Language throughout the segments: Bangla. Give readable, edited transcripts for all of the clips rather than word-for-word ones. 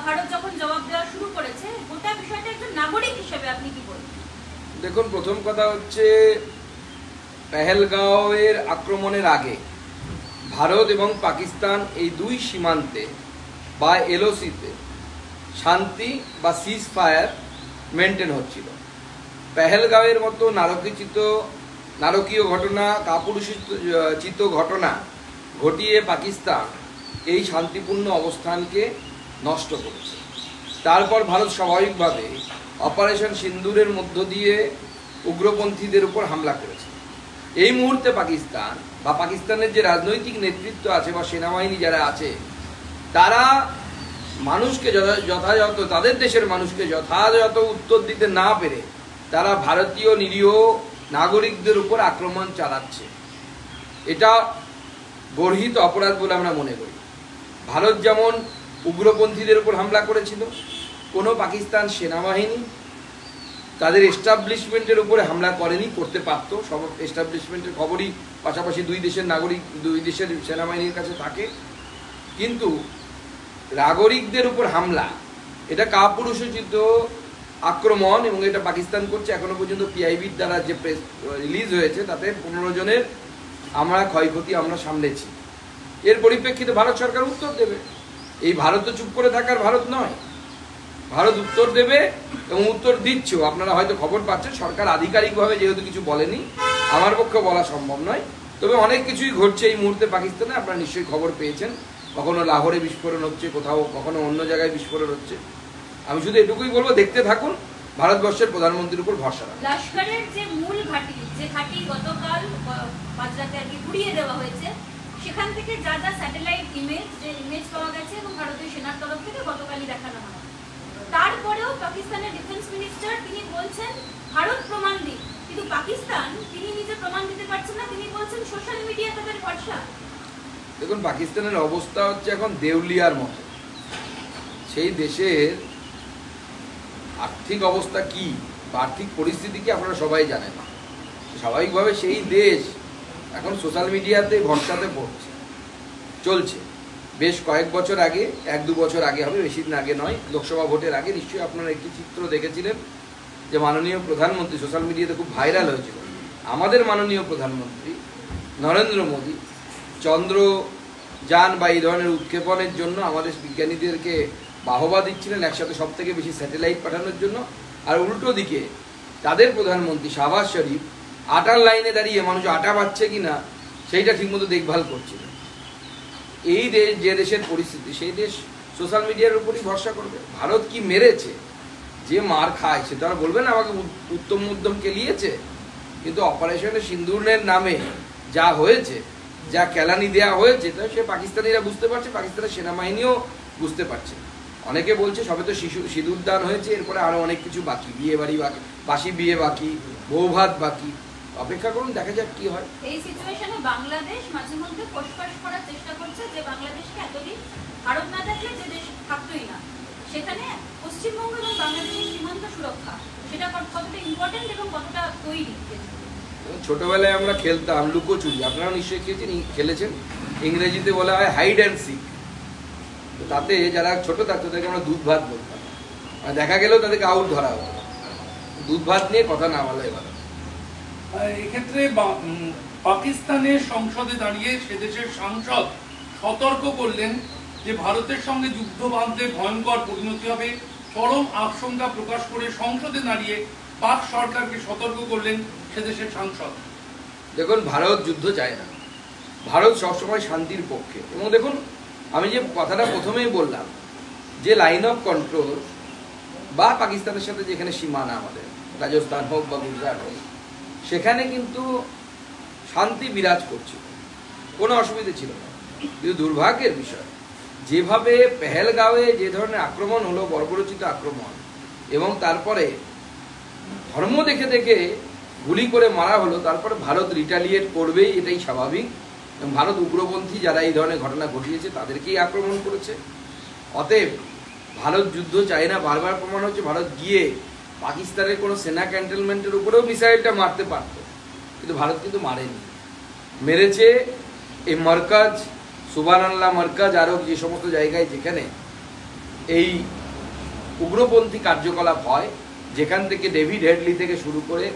ভারত যখন জবাব দেওয়া শুরু করেছে, গোটা বিষয়টা একজন নাগরিক হিসেবে আপনি কি বলবেন? দেখুন, প্রথম কথা হচ্ছে পেহেলগাঁওয়ের আক্রমণের আগে ভারত এবং পাকিস্তান এই দুই সীমান্তে বা এলওসিতে শান্তি বা সিজ ফায়ার মেনটেন হচ্ছিল। পেহেলগাঁওয়ের মতো নারকীয় ঘটনা, কাপুরুষোচিত ঘটনা ঘটিয়ে পাকিস্তান এই শান্তিপূর্ণ অবস্থানকে নষ্ট করেছে। তারপর ভারত স্বাভাবিকভাবে অপারেশন সিন্দুরের মধ্য দিয়ে উগ্রপন্থীদের উপর হামলা করেছে। এই মুহূর্তে পাকিস্তান বা পাকিস্তানের যে রাজনৈতিক নেতৃত্ব আছে বা সেনাবাহিনী যারা আছে, তারা মানুষকে যথাযথ তাদের দেশের মানুষকে যথাযথ উত্তর দিতে না পেরে তারা ভারতীয় নিরীহ নাগরিকদের উপর আক্রমণ চালাচ্ছে। এটা গর্হিত অপরাধ বলে আমরা মনে করি। ভারত যেমন উগ্রপন্থীদের উপর হামলা করেছিল, কোনো পাকিস্তান সেনাবাহিনী তাদের এস্টাবলিশমেন্টের উপরে হামলা করেনি, করতে পারত। সব এস্টাবলিশমেন্টের খবরই পাশাপাশি দুই দেশের সেনাবাহিনীর কাছে থাকে। কিন্তু নাগরিকদের উপর হামলা, এটা কাপুরুষোচিত আক্রমণ এবং এটা পাকিস্তান করছে। এখনো পর্যন্ত পিআইবির দ্বারা যে প্রেস রিলিজ হয়েছে তাতে 15 জনের ক্ষয়ক্ষতি আমরা সামলেছি। এর পরিপ্রেক্ষিতে ভারত সরকার উত্তর দেবে। এই ভারত তো চুপ করে থাকার ভারত নয়, ভারত উত্তর দেবে এবং উত্তর দিচ্ছেও। আপনারা হয়তো খবর পাচ্ছেন, সরকার আধিকারিকভাবে যেহেতু কিছু বলেনি, আমার পক্ষে বলা সম্ভব নয়, তবে অনেক কিছুই ঘটছে এই মুহূর্তে পাকিস্তানে। আপনারা নিশ্চয়ই খবর পেয়েছেন, কখনো লাহোরে বিস্ফোরণ হচ্ছে, কোথাও কখনো অন্য জায়গায় বিস্ফোরণ হচ্ছে। আমি শুধু এটুকুই বলবো, দেখতে থাকুন, ভারতবর্ষের প্রধানমন্ত্রীর উপর ভরসা রাখুন। লস্করের যে মূল ঘাঁটি, যে ঘাঁটি গতকাল মাঝরাতে আর কি ঘুরিয়ে দেওয়া হয়েছে, সেখান থেকে যা যা স্যাটেলাইট ইমেজ পাওয়া গেছে এবং ভারতীয় সেনার তরফ থেকে গতকালই দেখানো হয়, তারপরেও পাকিস্তানের ডিফেন্স মিনিস্টার তিনি বলছেন ভারত প্রমাণ দিক, কিন্তু পাকিস্তান তিনি নিজে প্রমাণ দিতে পারছেন না। তিনি বলছেন সোশ্যাল মিডিয়া তাদের ভরসা। দেখুন, পাকিস্তানের অবস্থা হচ্ছে এখন দেউলিয়ার মতো। সেই দেশের আর্থিক অবস্থা কি বা আর্থিক পরিস্থিতি কি আপনারা সবাই জানেন। স্বাভাবিকভাবে সেই দেশ এখন সোশ্যাল মিডিয়াতে ভরসাতে চলছে। বেশ কয়েক বছর আগে, 1-2 বছর আগে হবে, বেশি দিন আগে নয়, লোকসভা ভোটের আগে নিশ্চয়ই আপনারা একটি চিত্র দেখেছিলেন যে মাননীয় প্রধানমন্ত্রী, সোশ্যাল মিডিয়াতে খুব ভাইরাল হয়েছিল, আমাদের মাননীয় প্রধানমন্ত্রী নরেন্দ্র মোদী চন্দ্রযান বা এই ধরনের উৎক্ষেপণের জন্য আমাদের বিজ্ঞানীদেরকে বাহবা দিচ্ছিলেন, একসাথে সব থেকে বেশি স্যাটেলাইট পাঠানোর জন্য। আর উল্টো দিকে তাদের প্রধানমন্ত্রী শাহবাজ শরীফ আটার লাইনে দাঁড়িয়ে মানুষ আটা পাচ্ছে কিনা সেইটা ঠিকমতো দেখভাল করছিলেন। এই দেশ, যে দেশের পরিস্থিতি, সেই দেশ সোশ্যাল মিডিয়ার উপরই ভরসা করবে। ভারত কি মেরেছে, যে মার খায় সে তো আর বলবে না আমাকে উত্তম মধ্যম কেলিয়েছে, কিন্তু অপারেশনে সিন্দুরের নামে যা হয়েছে, যা কেলানি দেওয়া হয়েছে, তা সে পাকিস্তানিরা বুঝতে পারছে, পাকিস্তানের সেনাবাহিনীও বুঝতে পারছে। অনেকে বলছে সবে তো সিঁদুর দান হয়েছে, এরপরে আরো অনেক কিছু বাকি, বিয়ে বাড়ি বাকি, বাসি বিয়ে বাকি, বৌভাত বাকি। অপেক্ষা করুন, দেখা যাক কি হয়। এই সিচুয়েশনে বাংলাদেশ মাঝে মধ্যে ফোসফাস করার চেষ্টা করছে যে বাংলাদেশকে এতদিন ভারত না থাকলে যে দেশ থাকতোই না, সেখানে পশ্চিমবঙ্গ এবং বাংলাদেশের সীমান্ত সুরক্ষা সেটা কতটা ইম্পর্টেন্ট এবং কতটা তৈরি। ছোটবেলায় আমরা খেলতাম লুকোচুরি, আপনারা নিশ্চয়ই খেলেছেন। ইংরেজিতে বলা হয় হাইড অ্যান্ড সিক। তো তাতে যারা ছোট থাকতো তাদেরকে আমরা দুধ ভাত বলতাম, দেখা গেলেও তাদেরকে আউট ধরা হতো। দুধ ভাত নিয়ে কথা না বলাই ভালো। এক্ষেত্রে পাকিস্তানের সংসদে দাঁড়িয়ে সে দেশের সাংসদ সতর্ক করলেন যে ভারতের সঙ্গে যুদ্ধ বাঁধলে ভয়ঙ্কর পরিণতি হবে, চরম আশঙ্কা প্রকাশ করে সংসদে দাঁড়িয়ে পাক সরকারকে সতর্ক করলেন সে দেশের সাংসদ। দেখুন, ভারত যুদ্ধ চায় না, ভারত সবসময় শান্তির পক্ষে। এবং দেখুন, আমি যে কথাটা প্রথমেই বললাম যে লাইন অফ কন্ট্রোল বা পাকিস্তানের সাথে যেখানে সীমানা আমাদের, রাজস্থান হোক বা গুজরাট হোক, সেখানে কিন্তু শান্তি বিরাজ করছিল, কোনো অসুবিধা ছিল না। কিন্তু দুর্ভাগ্যের বিষয়, যেভাবে পেহেলগাঁওয়ে যে ধরনের আক্রমণ হলো, বর্বরোচিত আক্রমণ, এবং তারপরে ধর্ম দেখে দেখে গুলি করে মারা হলো, তারপরে ভারত রিটালিয়েট করবেই, এটাই স্বাভাবিক। এবং ভারত উগ্রপন্থী যারা এই ধরনের ঘটনা ঘটিয়েছে তাদেরকেই আক্রমণ করেছে। অতএব ভারত যুদ্ধ চায় না, বারবার প্রমাণ হচ্ছে। ভারত গিয়ে পাকিস্তানের কোনো সেনা ক্যান্টনমেন্টের উপরেও মিসাইলটা মারতে পারত, কিন্তু ভারত কিন্তু মারেনি। মেরেছে এই মার্কাজ, সুবহানাল্লাহ মার্কাজ, আরও যে সমস্ত জায়গায় যেখানে এই উগ্রপন্থী কার্যকলাপ হয়, যেখান থেকে ডেভিড হেডলি থেকে শুরু করে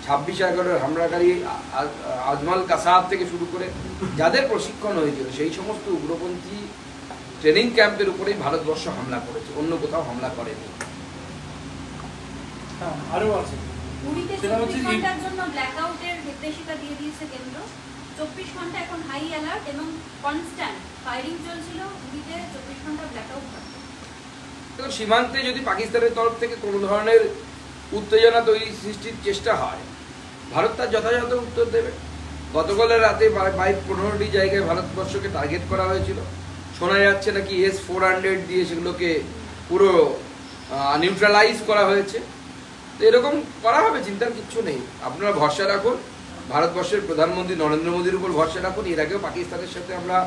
26/11 হামলাকারী আজমাল কাসাব থেকে শুরু করে যাদের প্রশিক্ষণ হয়েছিল, সেই সমস্ত উগ্রপন্থী ট্রেনিং ক্যাম্পের উপরেই ভারতবর্ষ হামলা করেছে, অন্য কোথাও হামলা করেনি। আরো আছে পুরীতে সেটা হচ্ছে 24 ঘন্টার জন্য ব্ল্যাকআউটের নির্দেশিকা দিয়ে দিয়েছে কেন্দ্র। 24 ঘন্টা এখন হাই অ্যালার্ট এবং কনস্ট্যান্ট ফায়ারিং চলছিল। পুরীতে 24 ঘন্টা ব্ল্যাকআউট থাকবে। দেখুন, সীমান্তে যদি পাকিস্তানের তরফ থেকে কোনো ধরনের উত্তেজনা তৈরি সৃষ্টির চেষ্টা হয়, ভারত তার যথাযথ উত্তর দেবে। গতকালের রাতে 15টি জায়গায় ভারতবর্ষকে টার্গেট করা হয়েছিল। শোনা যাচ্ছে নাকি S-400 দিয়ে সেগুলোকে পুরো নিউট্রালাইজ করা হয়েছে। তো এরকম করা হবে, চিন্তার কিচ্ছু নেই। আপনারা ভরসা রাখুন, ভারতবর্ষের প্রধানমন্ত্রী নরেন্দ্র মোদীর উপর ভরসা রাখুন। এর আগেও পাকিস্তানের সাথে আমরা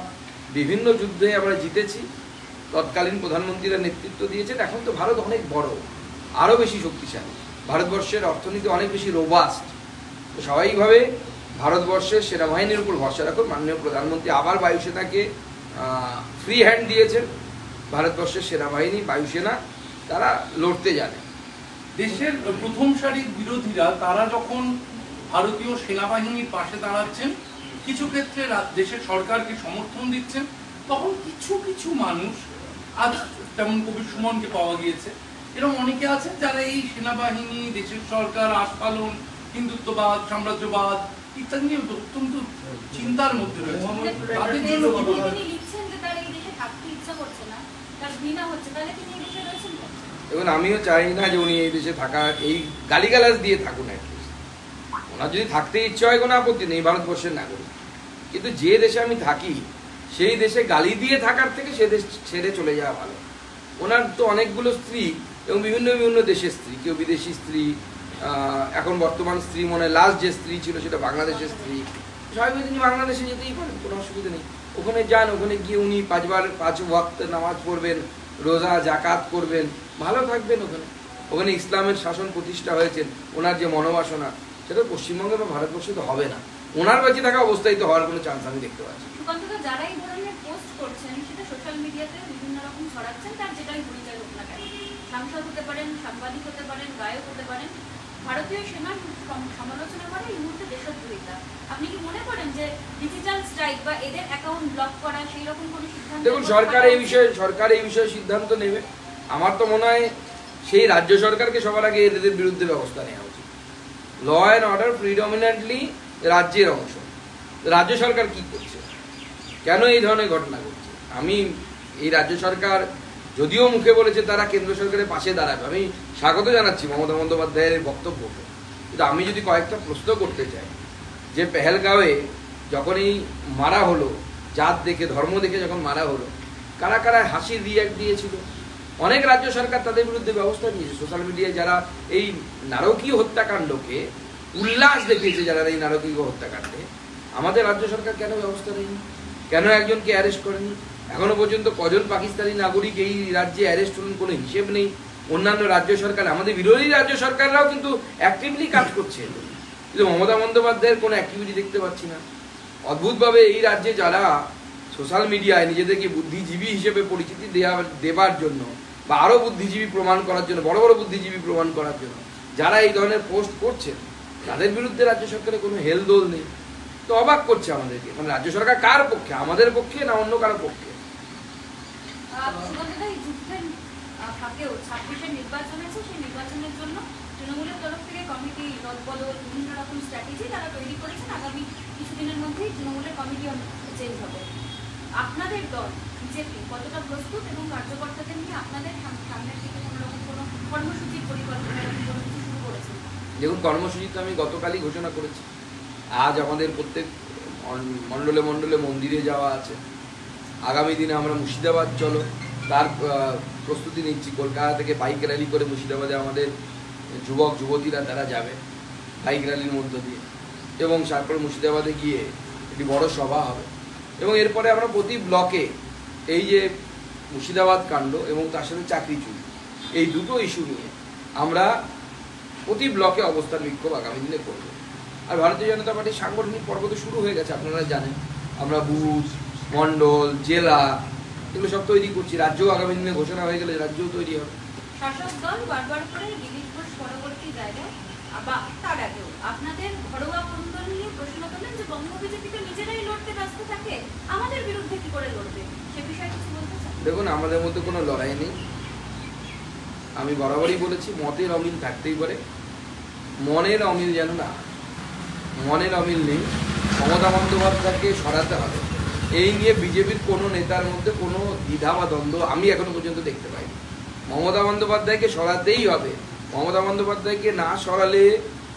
বিভিন্ন যুদ্ধে আমরা জিতেছি, তৎকালীন প্রধানমন্ত্রীরা নেতৃত্ব দিয়েছেন। এখন তো ভারত অনেক বড়, আরও বেশি শক্তিশালী, ভারতবর্ষের অর্থনীতি অনেক বেশি রোবাস্ট। তো স্বাভাবিকভাবে ভারতবর্ষের সেনাবাহিনীর উপর ভরসা রাখুন। মাননীয় প্রধানমন্ত্রী আবার বায়ুসেনাকে ফ্রি হ্যান্ড দিয়েছেন। ভারতবর্ষের সেনাবাহিনী, বায়ুসেনা তারা লড়তে জানে। দেশের প্রথম সারির বিরোধীরা তারা যখন ভারতীয় সেনাবাহিনীর পাশে দাঁড়াচ্ছেন, কিছু ক্ষেত্রে দেশের সরকারকে সমর্থন দিচ্ছেন, তখন কিছু কিছু মানুষ, আজ যেমন কবি সুমনকে পাওয়া গিয়েছে, এরকম অনেকে আছেন যারা এই সেনাবাহিনী, দেশের সরকার, আস্ফালন, হিন্দুত্ববাদ, সাম্রাজ্যবাদ ইত্যাদি নিয়ে অত্যন্ত চিন্তার মধ্যে রয়েছে। তাদের জন্য কি বলবেন? তিনি লিখছেন যে তার এই দেশে থাকতে ইচ্ছা করছে না, তার ঘৃণা হচ্ছে, তাহলে তিনি এই দেশে রয়েছেন কেন? এবং আমিও চাই না যে উনি এই দেশে থাকা, এই গালিগালাজ দিয়ে থাকুন। ওনার যদি থাকতে ইচ্ছে হয় কোনো আপত্তি নেই, ভারতবর্ষের নাগরিক। কিন্তু যে দেশে আমি থাকি সেই দেশে গালি দিয়ে থাকার থেকে সে দেশ ছেড়ে চলে যাওয়া ভালো। ওনার তো অনেকগুলো স্ত্রী এবং বিভিন্ন বিভিন্ন দেশের স্ত্রী, কেউ বিদেশি স্ত্রী, এখন বর্তমান স্ত্রী মনে লাস্ট যে স্ত্রী ছিল সেটা বাংলাদেশের স্ত্রী। স্বাভাবিক তিনি বাংলাদেশে যেতেই পারেন, কোনো অসুবিধা নেই। ওখানে যান, ওখানে গিয়ে উনি 5 ওয়াক্ত নামাজ পড়বেন, রোজা জাকাত করবেন, ভালো থাকবেন। ওখানে ইসলামের শাসন প্রতিষ্ঠা হয়েছেন। ওনার যে মনোবাসনা সেটা পশ্চিমবঙ্গে বা ভারতবর্ষে তো হবে না। ওনার বেঁচে থাকা অবস্থায় তো হওয়ার কোনো চান্স আমি দেখতে পাচ্ছি। সুকান্তদা, যারা এই ধরনের পোস্ট করছেন সেটা সোশ্যাল মিডিয়াতে বিভিন্ন রকম ছড়াচ্ছেন, তার যেটাই পরিচয় হোক না কেন, সাংসদ হতে পারেন, সাংবাদিক হতে পারেন, গায়ক হতে পারেন, ভারতীয় সেনার সমালোচনা করে এই মুহূর্তে দেশদ্রোহিতা। আপনি কি মনে করেন যে ডিজিটাল স্ট্রাইক বা এদের অ্যাকাউন্ট ব্লক করা সেই রকম কোনো সিদ্ধান্ত? দেখুন, সরকার এই বিষয়ে সিদ্ধান্ত নেবে। আমার তো মনে হয় সেই রাজ্য সরকারকে সবার আগে এদের বিরুদ্ধে ব্যবস্থা নেওয়া উচিত। ল অ্যান্ড অর্ডার প্রিডমিনেন্টলি রাজ্যের অংশ। রাজ্য সরকার কি করছে, কেন এই ধরনের ঘটনা ঘটছে? আমি এই রাজ্য সরকার যদিও মুখে বলেছে তারা কেন্দ্র সরকারের পাশে দাঁড়াবে, আমি স্বাগত জানাচ্ছি মমতা বন্দ্যোপাধ্যায়ের বক্তব্যকে। কিন্তু আমি যদি কয়েকটা প্রশ্ন করতে চাই, যে পেহেলগাঁওয়ে যখন এই মারা হলো, জাত দেখে, ধর্ম দেখে যখন মারা হলো, কারা কারা হাসির রিয়াক্ট দিয়েছিল? অনেক রাজ্য সরকার তাদের বিরুদ্ধে ব্যবস্থা নিয়েছে। সোশ্যাল মিডিয়ায় যারা এই নারকীয় হত্যাকাণ্ডকে উল্লাস দেখিয়েছে, যারা এই নারকীয় হত্যাকাণ্ডে, আমাদের রাজ্য সরকার কেন ব্যবস্থা নেয়নি? কেন একজনকে অ্যারেস্ট করেনি? এখনো পর্যন্ত কজন পাকিস্তানি নাগরিক এই রাজ্যে অ্যারেস্ট হলেন কোনো হিসেব নেই। অন্যান্য রাজ্য সরকার, আমাদের বিরোধী রাজ্য সরকাররাও কিন্তু অ্যাক্টিভলি কাজ করছে, কিন্তু মমতা বন্দ্যোপাধ্যায়ের কোনো অ্যাক্টিভিটি দেখতে পাচ্ছি না। অদ্ভুতভাবে এই রাজ্যে যারা সোশ্যাল মিডিয়ায় নিজেদেরকে বুদ্ধিজীবী হিসেবে পরিচিতি দেবার জন্য বা আরও বুদ্ধিজীবী প্রমাণ করার জন্য, বড় বড় বুদ্ধিজীবী প্রমাণ করার জন্য যারা এই ধরনের পোস্ট করছেন, তাদের বিরুদ্ধে রাজ্য সরকারের কোনো হেলদোল নেই। তো অবাক করছে আমাদেরকে। মানে রাজ্য সরকার কার পক্ষে, আমাদের পক্ষে না অন্য কারো পক্ষে? যুদ্ধের ফাঁকেও 26-এর নির্বাচন আছে, সেই নির্বাচনের জন্য তৃণমূলের তরফ থেকে কমিটি দলবদল বিভিন্ন রকম স্ট্র্যাটেজি তারা তৈরি করেছেন। আগামী কিছুদিনের মধ্যেই তৃণমূলের কমিটি চেঞ্জ হবে। আপনাদের দল বিজেপি কতটা প্রস্তুত এবং কার্যকর্তাদের নিয়ে আপনাদের সামনের দিকে কোনো রকম কোনো কর্মসূচির পরিকল্পনা কোনো কিছু শুরু করেছেন? দেখুন, কর্মসূচি তো আমি গতকালই ঘোষণা করেছি। আজ আমাদের প্রত্যেক মণ্ডলে মণ্ডলে মন্দিরে যাওয়া আছে। আগামী দিনে আমরা মুর্শিদাবাদ চলো তার প্রস্তুতি নিচ্ছি। কলকাতা থেকে বাইক র্যালি করে মুর্শিদাবাদে আমাদের যুবক যুবতীরা তারা যাবে বাইক র্যালির মধ্য দিয়ে, এবং তারপরে মুর্শিদাবাদে গিয়ে একটি বড় সভা হবে। এবং এরপরে আমরা প্রতি ব্লকে এই যে মুর্শিদাবাদ কাণ্ড এবং তার সাথে চাকরি চুরি, এই দুটো ইস্যু নিয়ে আমরা প্রতি ব্লকে অবস্থান বিক্ষোভ আগামী দিনে করব। আর ভারতীয় জনতা পার্টির সাংগঠনিক পর্ব তো শুরু হয়ে গেছে, আপনারা জানেন। আমরা বুথ, মণ্ডল, জেলা এগুলো সব তৈরি করছি। রাজ্যও আগামী দিনে ঘোষণা হয়ে গেলে রাজ্যও তৈরি হবে। শাসক দল বারবার করে দিলীপ ঘোষ পরবর্তী জায়গায় বা তার আগেও আপনাদের ঘরোয়া কুন্দল নিয়ে প্রশ্ন তোলেন যে বঙ্গ বিজেপি তো নিজেরাই লড়তে ব্যস্ত থাকে, আমাদের বিরুদ্ধে কি করে লড়বে, সে বিষয়ে কিছু বলতে চান? দেখুন, আমাদের মধ্যে কোনো লড়াই নেই। আমি বরাবরই বলেছি মতের অমিল থাকতেই পারে, মনের অমিল যেন না। মনের অমিল নেই, মমতা বন্দ্যোপাধ্যায়কে সরাতে হবে এই নিয়ে বিজেপির কোনো নেতার মধ্যে কোনো দ্বিধা বা দ্বন্দ্ব আমি এখনো পর্যন্ত দেখতে পাইনি। মমতা বন্দ্যোপাধ্যায়কে সরাতেই হবে। মমতা বন্দ্যোপাধ্যায়কে না সরালে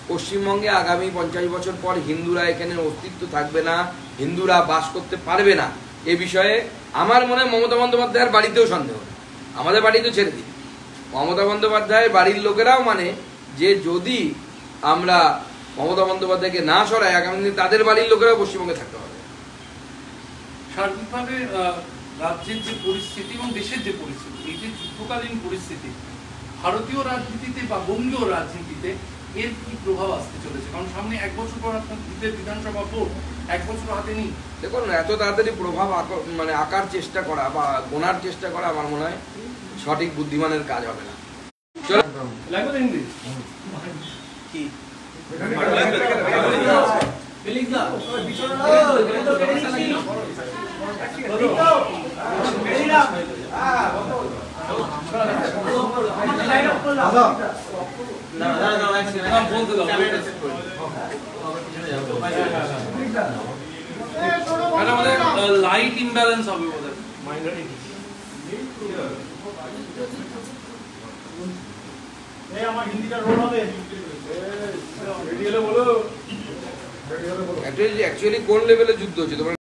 পশ্চিমবঙ্গে আগামী 50 বছর পর হিন্দুরা এখানে অস্তিত্ব থাকবে না, হিন্দুরা বাস করতে পারবে না। এ বিষয়ে আমার মনে হয় মমতা বন্দ্যোপাধ্যায়ের বাড়িতেও সন্দেহ নেই, আমাদের বাড়ি তো ছেড়ে দিই। মমতা বন্দ্যোপাধ্যায়ের বাড়ির লোকেরাও মানে যে যদি আমরা মমতা বন্দ্যোপাধ্যায়কে না সরাই আগামী দিনে তাদের বাড়ির লোকেরাও পশ্চিমবঙ্গে থাকতে হবে। সার্বিকভাবে রাজ্যের যে পরিস্থিতি এবং দেশের যে পরিস্থিতি, এই যে যুদ্ধকালীন পরিস্থিতি, ভারতীয় রাজনীতিতে বা বঙ্গীয় রাজনীতিতে এর কি প্রভাব আসতে চলেছে? কারণ সামনে 1 বছর পর আপনার বিধানসভা ভোট, 1 বছর হাতে নেই। দেখুন, এত তাড়াতাড়ি প্রভাব আঁকার চেষ্টা করা বা গোনার চেষ্টা করা আমার মনে হয় সঠিক বুদ্ধিমানের কাজ হবে না। লাইট ইমব্যালেন্স হবে বোধহয়। অ্যাকচুয়ালি কোন লেভেলে যুদ্ধ হচ্ছে তোমার